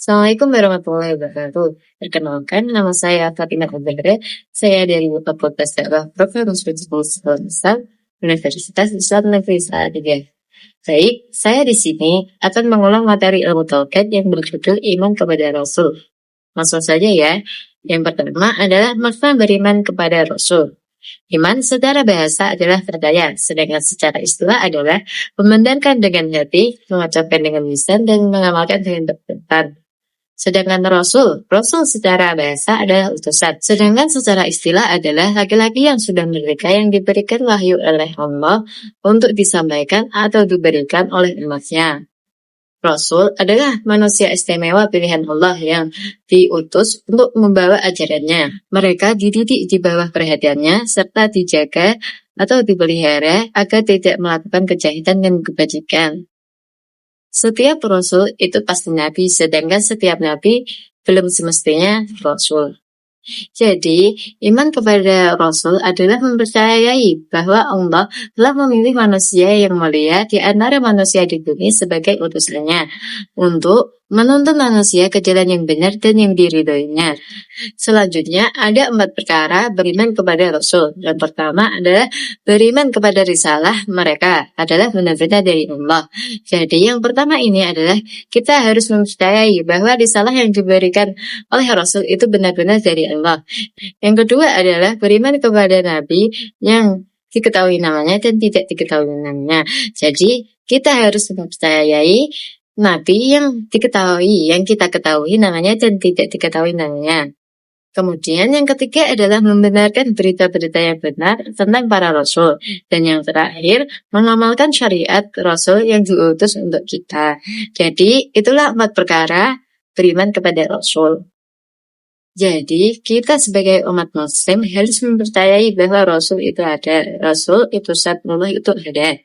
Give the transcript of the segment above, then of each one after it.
Assalamualaikum warahmatullahi wabarakatuh. Perkenalkan, nama saya Fatimah Al-Badra. Saya dari Fakultas Dakwah Profesor Universitas Islam Negeri Salatiga. Baik, saya di sini akan mengulang materi ilmu tauhid yang berjudul Iman kepada Rasul. Langsung saja ya. Yang pertama adalah makna beriman kepada Rasul. Iman secara bahasa adalah percaya, sedangkan secara istilah adalah membenarkan dengan hati, mengucapkan dengan lisan, dan mengamalkan dengan perbuatan. Sedangkan Rasul secara bahasa adalah utusan. Sedangkan secara istilah adalah laki-laki yang sudah merdeka yang diberikan wahyu oleh Allah untuk disampaikan atau diberikan oleh umatnya. Rasul adalah manusia istimewa pilihan Allah yang diutus untuk membawa ajarannya. Mereka dididik di bawah perhatiannya serta dijaga atau dipelihara agar tidak melakukan kejahatan dan kebajikan. Setiap Rasul itu pasti Nabi, sedangkan setiap Nabi belum semestinya Rasul. Jadi, iman kepada Rasul adalah mempercayai bahwa Allah telah memilih manusia yang mulia di antara manusia di bumi sebagai utusannya untuk menuntun manusia ke jalan yang benar dan yang diridhoinya. Selanjutnya, ada 4 perkara beriman kepada Rasul. Yang pertama adalah beriman kepada risalah mereka adalah benar-benar dari Allah. Jadi, yang pertama ini adalah kita harus mempercayai bahwa risalah yang diberikan oleh Rasul itu benar-benar dari Allah. Yang kedua adalah beriman kepada Nabi yang diketahui namanya dan tidak diketahui namanya. Jadi, kita harus mempercayai Nabi yang diketahui, yang kita ketahui namanya dan tidak diketahui namanya. Kemudian yang ketiga adalah membenarkan berita-berita yang benar tentang para Rasul. Dan yang terakhir, mengamalkan syariat Rasul yang diutus untuk kita. Jadi, itulah 4 perkara beriman kepada Rasul. Jadi, kita sebagai umat muslim harus mempercayai bahwa Rasul itu ada. Rasul itu Allah itu ada.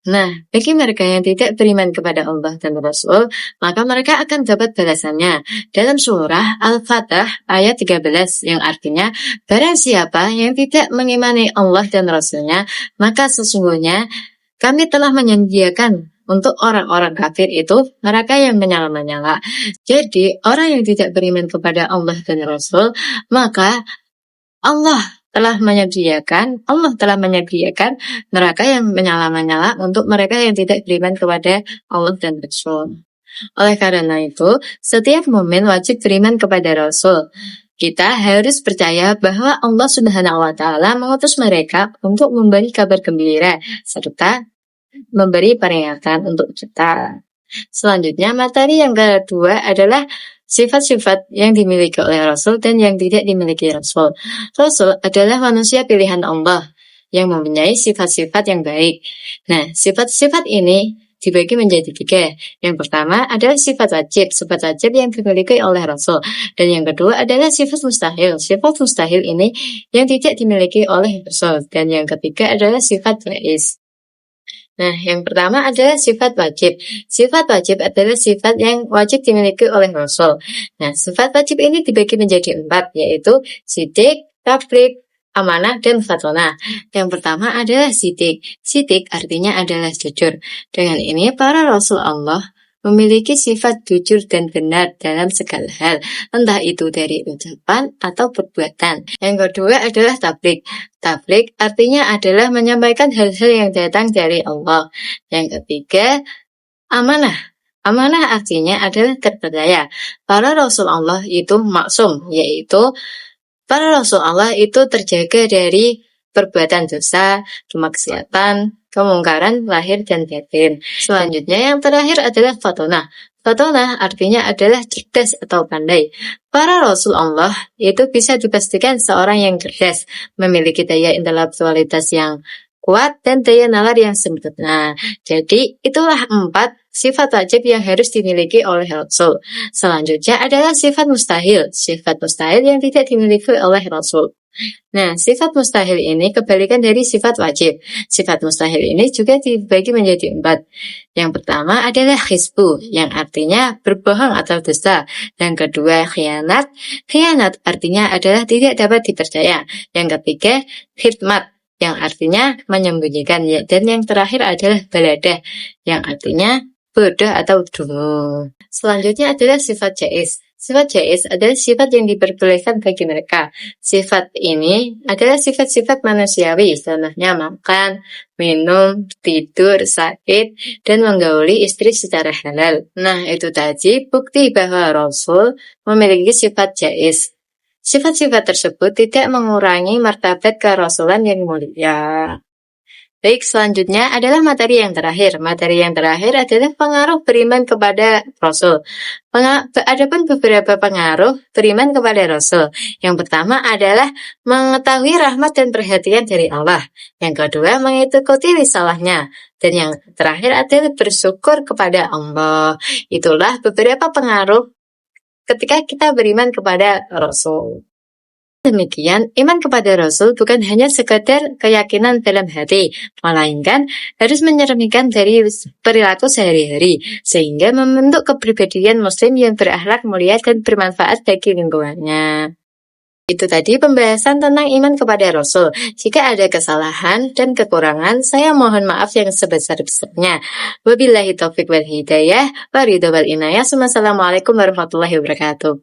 Nah, bagi mereka yang tidak beriman kepada Allah dan Rasul, maka mereka akan dapat balasannya. Dalam surah Al-Fatah ayat 13 yang artinya, barang siapa yang tidak mengimani Allah dan Rasulnya, maka sesungguhnya kami telah menyediakan untuk orang-orang kafir itu mereka yang menyala-nyala. Jadi, orang yang tidak beriman kepada Allah dan Rasul, maka Allah telah menyediakan neraka yang menyala-nyala untuk mereka yang tidak beriman kepada Allah dan Rasul. Oleh karena itu, setiap mukmin wajib beriman kepada Rasul. Kita harus percaya bahwa Allah Subhanahu wa Ta'ala mengutus mereka untuk memberi kabar gembira serta memberi peringatan untuk kita. Selanjutnya, materi yang kedua adalah sifat-sifat yang dimiliki oleh Rasul dan yang tidak dimiliki Rasul. Rasul adalah manusia pilihan Allah yang mempunyai sifat-sifat yang baik. Nah, sifat-sifat ini dibagi menjadi 3. Yang pertama adalah sifat wajib yang dimiliki oleh Rasul. Dan yang kedua adalah sifat mustahil. Sifat mustahil ini yang tidak dimiliki oleh Rasul. Dan yang ketiga adalah sifat jaiz. Nah, yang pertama adalah sifat wajib. Sifat wajib adalah sifat yang wajib dimiliki oleh Rasul. Nah, sifat wajib ini dibagi menjadi 4, yaitu sidik, tabligh, amanah, dan fatonah. Yang pertama adalah sidik. Sidik artinya adalah jujur. Dengan ini, para Rasul Allah memiliki sifat jujur dan benar dalam segala hal, entah itu dari ucapan atau perbuatan. Yang kedua adalah tabligh. Tabligh artinya adalah menyampaikan hal-hal yang datang dari Allah. Yang ketiga, amanah. Amanah artinya adalah terpercaya. Para Rasul Allah itu maksum, yaitu para Rasul Allah itu terjaga dari perbuatan dosa, kemaksiatan, kemungkaran lahir dan batin. Selanjutnya yang terakhir adalah fatonah. Fatonah artinya adalah cerdas atau pandai. Para Rasul Allah itu bisa dipastikan seorang yang cerdas, memiliki daya intelektualitas yang kuat dan daya nalar yang sempurna. Jadi itulah 4 sifat wajib yang harus dimiliki oleh Rasul. Selanjutnya adalah sifat mustahil. Sifat mustahil yang tidak dimiliki oleh Rasul. Nah, sifat mustahil ini kebalikan dari sifat wajib. Sifat mustahil ini juga dibagi menjadi 4. Yang pertama adalah khizbu, yang artinya berbohong atau dusta. Yang kedua, khianat. Khianat artinya adalah tidak dapat dipercaya. Yang ketiga, khidmat, yang artinya menyembunyikan. Dan yang terakhir adalah baladah, yang artinya bodoh atau dungu. Selanjutnya adalah sifat jais. Sifat jais adalah sifat yang diperbolehkan bagi mereka. Sifat ini adalah sifat-sifat manusiawi, contohnya makan, minum, tidur, sakit, dan menggauli istri secara halal. Nah, itu tadi bukti bahwa Rasul memiliki sifat jais. Sifat-sifat tersebut tidak mengurangi martabat kerasulan yang mulia. Baik, selanjutnya adalah materi yang terakhir. Materi yang terakhir adalah pengaruh beriman kepada Rasul. Adapun beberapa pengaruh beriman kepada Rasul. Yang pertama adalah mengetahui rahmat dan perhatian dari Allah. Yang kedua, mengikuti risalahnya. Dan yang terakhir adalah bersyukur kepada Allah. Itulah beberapa pengaruh ketika kita beriman kepada Rasul. Demikian, iman kepada Rasul bukan hanya sekadar keyakinan dalam hati, melainkan harus mencerminkan dari perilaku sehari-hari, sehingga membentuk kepribadian muslim yang berakhlak mulia dan bermanfaat bagi lingkungannya. Itu tadi pembahasan tentang iman kepada Rasul. Jika ada kesalahan dan kekurangan, saya mohon maaf yang sebesar-besarnya. Wabillahi taufiq wal hidayah, wa ridho wal inayah. Wassalamualaikum warahmatullahi wabarakatuh.